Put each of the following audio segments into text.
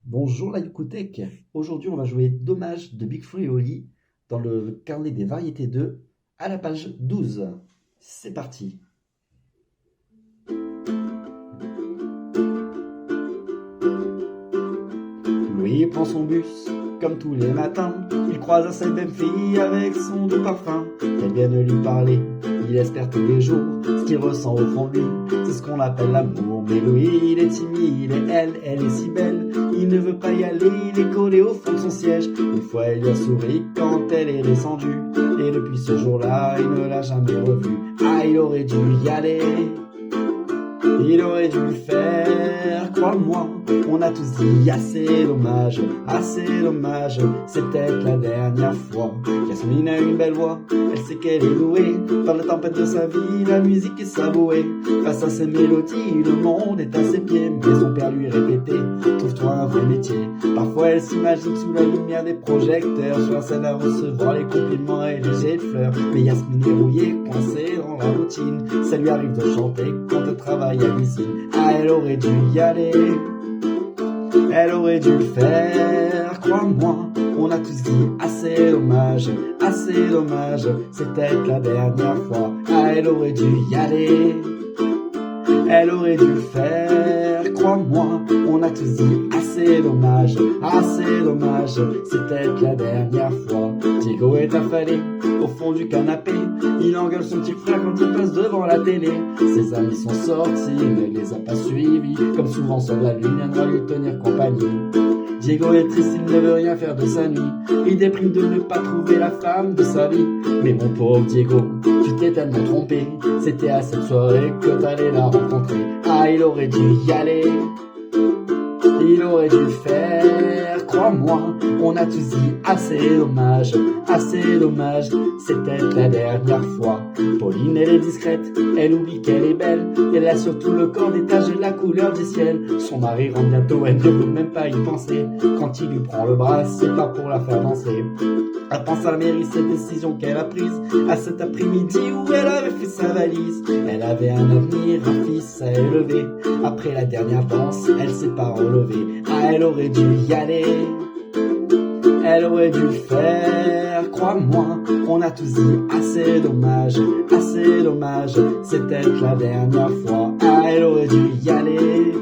Bonjour la Yucotech. Aujourd'hui, on va jouer Dommage de Big Flo et Oli dans le carnet des variétés 2 à la page 12. C'est parti. Louis prend son bus, comme tous les matins. Il croise à cette même fille avec son doux parfum. Elle vient de lui parler, il espère tous les jours ce qu'il ressent au fond de lui. C'est ce qu'on appelle l'amour. Mais Louis, il est timide et elle est si belle. Il ne veut pas y aller, il est collé au fond de son siège. Une fois, elle lui a souri quand elle est descendue. Et depuis ce jour-là, il ne l'a jamais revue. Ah, il aurait dû y aller. Il aurait dû le faire, crois-moi. On a tous dit assez dommage, c'est peut-être la dernière fois. Yasmine a une belle voix, elle sait qu'elle est douée. Dans la tempête de sa vie, la musique est sa bouée. Face à ses mélodies, le monde est à ses pieds. Mais son père lui répétait, trouve-toi un vrai métier. Parfois elle s'imagine sous la lumière des projecteurs, sur la scène à recevoir les compliments et les jets de fleurs. Mais Yasmine est rouillée, coincée dans la routine. Ça lui arrive de chanter quand elle travaille à l'usine. Ah, elle aurait dû y aller. Elle aurait dû le faire, crois-moi. On a tous dit assez dommage, c'est peut-être la dernière fois. Ah, elle aurait dû y aller. Elle aurait dû le faire, crois-moi. On a tous dit assez dommage, c'est peut-être la dernière fois. Diego est affalé au fond du canapé. Il engueule son petit frère quand il passe devant la télé. Ses amis sont sortis, mais il les a pas suivis. Comme souvent seul la lune viendra lui tenir compagnie. Diego est triste, il ne veut rien faire de sa nuit. Il déprime de ne pas trouver la femme de sa vie. Mais mon pauvre Diego, tu t'es tellement trompé. C'était à cette soirée que t'allais la rencontrer. Ah, il aurait dû y aller. Il aurait dû le faire, crois-moi. On a tous dit assez dommage, c'est peut-être la dernière fois. Pauline, elle est discrète, elle oublie qu'elle est belle. Elle a surtout le corps détaché de la couleur du ciel. Son mari rentre bientôt, elle ne veut même pas y penser. Quand il lui prend le bras, c'est pas pour la faire danser. Elle pense à la mairie, cette décision qu'elle a prise à cet après-midi où elle avait fait sa valise. Elle avait un avenir, un fils à élever. Après la dernière danse, elle s'est pas relevée. Ah, elle aurait dû y aller. Elle aurait dû le faire, crois-moi. On a tous dit assez dommage, c'est peut-être la dernière fois. Ah, elle aurait dû y aller.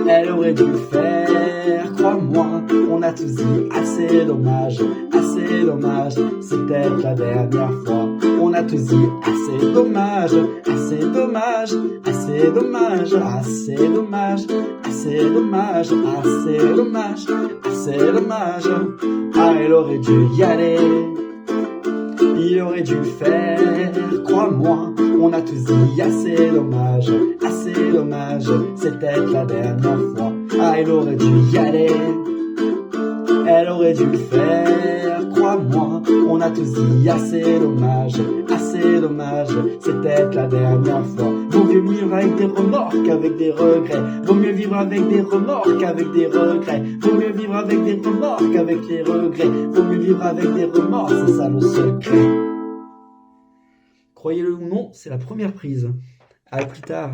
Elle aurait dû le faire, crois-moi. On a tous dit assez dommage, c'est peut-être la dernière fois. On a tous dit assez dommage, Ah, elle aurait dû y aller. Il aurait dû le faire, crois-moi. On a tous dit assez dommage, c'est peut-être la dernière fois. Ah, elle aurait dû y aller. Elle aurait dû le faire, crois-moi. On a tous dit assez dommage, c'est peut-être la dernière fois. Vaut mieux vivre avec des remords qu'avec des regrets. Vaut mieux vivre avec des remords qu'avec des regrets. Vaut mieux vivre avec des remords qu'avec les regrets. Vaut mieux vivre avec des remords, c'est ça le secret. Croyez-le ou non, c'est la première prise. À plus tard.